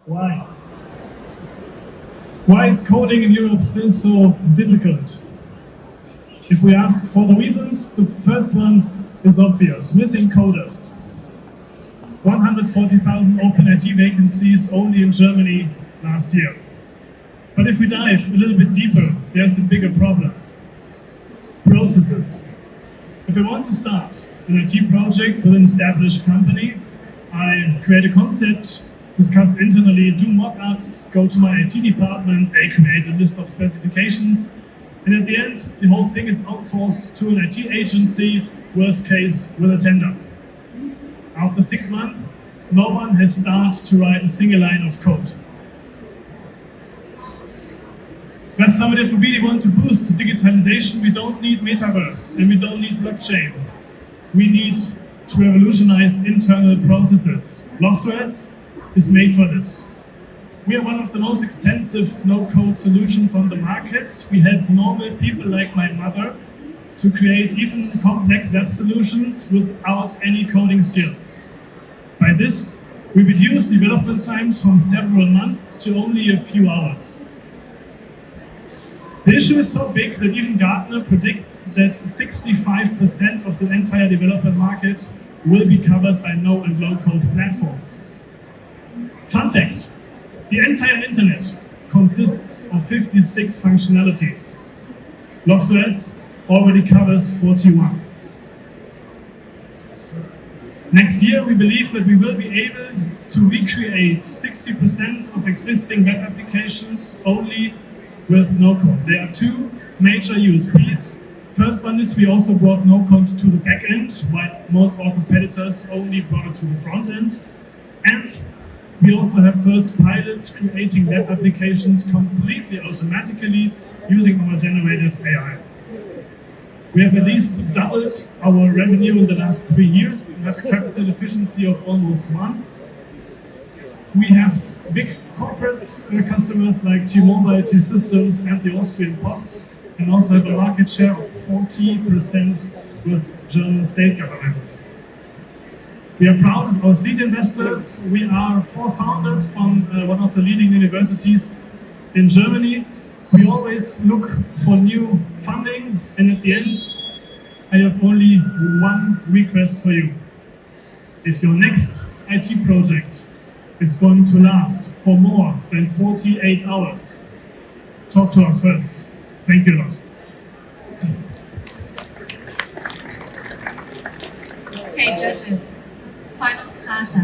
Why? Why is coding in Europe still so difficult? If we ask for the reasons, the first one is obvious: missing coders. 140,000 open IT vacancies only in Germany last year. But if we dive a little bit deeper, there's a bigger problem. Processes. If I want to start an IT project with an established company, I create a concept, discuss internally, do mock-ups, go to my IT department, they create a list of specifications, and at the end, the whole thing is outsourced to an IT agency, worst case, with a tender. After 6 months, no one has started to write a single line of code. Perhaps somebody, if we really want to boost digitalization, we don't need metaverse and we don't need blockchain. We need to revolutionize internal processes. Loftwares is made for this. We are one of the most extensive no-code solutions on the market. We help normal people like my mother to create even complex web solutions without any coding skills. By this, we reduce development times from several months to only a few hours. The issue is so big that even Gartner predicts that 65% of the entire development market will be covered by no and low code platforms. Fun fact, the entire internet consists of 56 functionalities. Loftwares already covers 41. Next year, we believe that we will be able to recreate 60% of existing web applications only with no code. There are two major USPs. First one is we also brought no code to the back end, while most of our competitors only brought it to the front end. And we also have first pilots creating web applications completely automatically using our generative AI. We have at least doubled our revenue in the last 3 years and have a capital efficiency of almost 1. We have big corporates customers like T-Mobile, T-Systems and the Austrian Post, and also have a market share of 40% with German state governments. We are proud of our seed investors. We are 4 founders from one of the leading universities in Germany. We always look for new funding, and at the end, I have only one request for you. If your next IT project is going to last for more than 48 hours, talk to us first. Thank you a lot. Okay, judges. Final starter.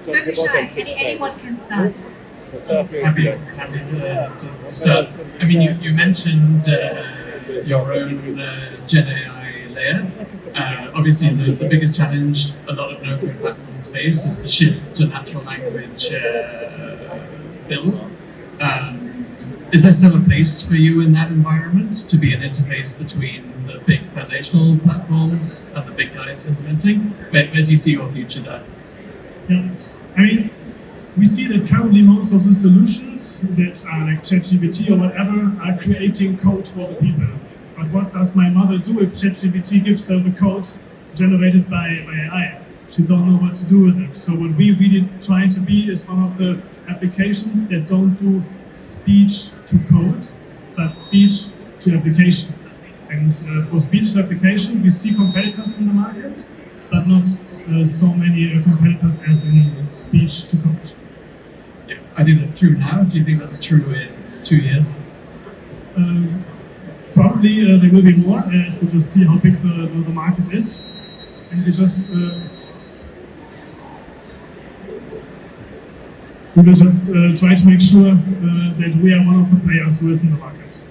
Don't be shy. Anyone can start. Happy to start. I mean, you mentioned your own Gen AI layer. Obviously, the biggest challenge a lot of no-code platforms face is the shift to natural language build. Is there still a place for you in that environment to be an interface between the big foundational platforms and the big guys implementing? Where do you see your future there? Yeah, I mean, we see that currently most of the solutions that are like ChatGPT or whatever are creating code for the people. But what does my mother do if ChatGPT gives her the code generated by AI? She don't know what to do with it. So what we really try to be is one of the applications that don't do speech to code, but speech to application. And for speech to application, we see competitors in the market, but not so many competitors as in speech to code. Yeah, I think that's true now. Do you think that's true in 2 years? Probably there will be more as we just see how big the market is. And we will just try to make sure that we are one of the players who is in the market.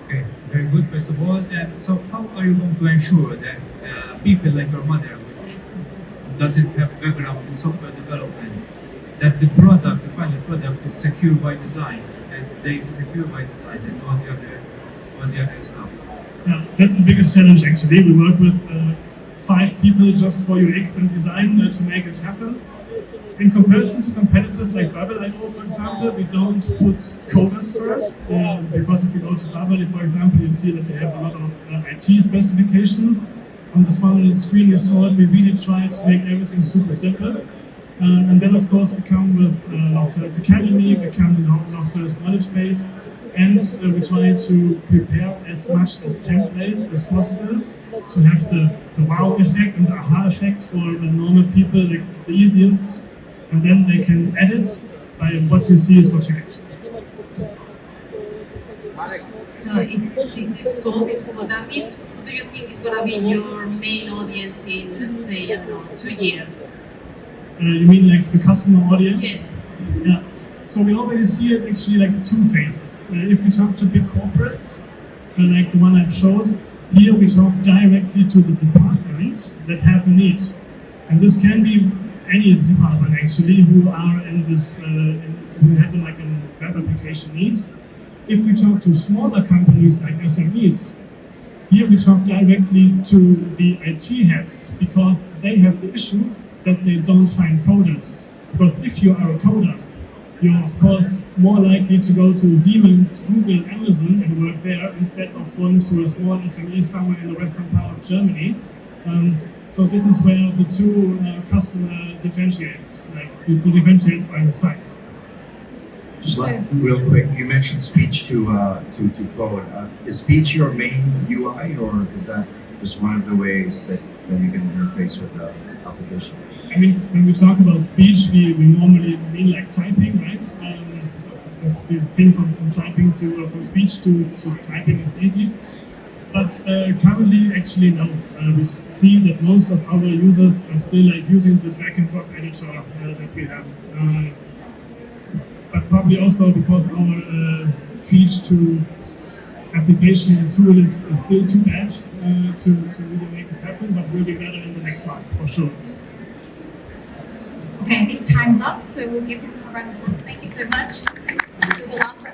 Okay, very good, first of all. So how are you going to ensure that people like your mother, which doesn't have background in software development, that the product, the final product, is secure by design, as data is secure by design, and all the other stuff? Yeah, that's the biggest challenge actually. We work with 5 people just for UX and design to make it happen. In comparison to competitors like Bubble.io, for example, we don't put coders first, because if you go to Bubble, for example, you see that they have a lot of IT specifications. On this one screen you saw it, we really try to make everything super simple. And then, of course, we come with Laughter's Academy, we come with Laughter's knowledge base, and we try to prepare as much as templates as possible to have the wow effect and the aha effect for the normal people, like the easiest, and then they can edit by what you see is what you get. So if this is coding for dummies, who do you think is going to be your main audience in, let's say, I don't know, 2 years? You mean like the customer audience? Yes. Yeah. So we already see it actually like two phases. If we talk to big corporates, like the one I showed, here we talk directly to the departments that have a need. And this can be any department actually who are in this, who have like a web application need. If we talk to smaller companies like SMEs, here we talk directly to the IT heads because they have the issue that they don't find coders. Because if you are a coder, you're of course more likely to go to Siemens, Google, Amazon and work there instead of going to a small SME somewhere in the western part of Germany. So this is where the two customer differentiates, like the differentiates by the size. Just real quick, you mentioned speech to code. Is speech your main UI, or is that just one of the ways that you can interface with the application? I mean, when we talk about speech, we normally mean like typing, right? We think from typing to from speech to typing is easy. But currently, actually, no. We see that most of our users are still like using the drag and drop editor that we have. But probably also because our speech to application tool is still too bad to really make it happen, but we'll be better in the next one, for sure. Okay, I think time's up, so we'll give him a round of applause. Thank you so much. For the last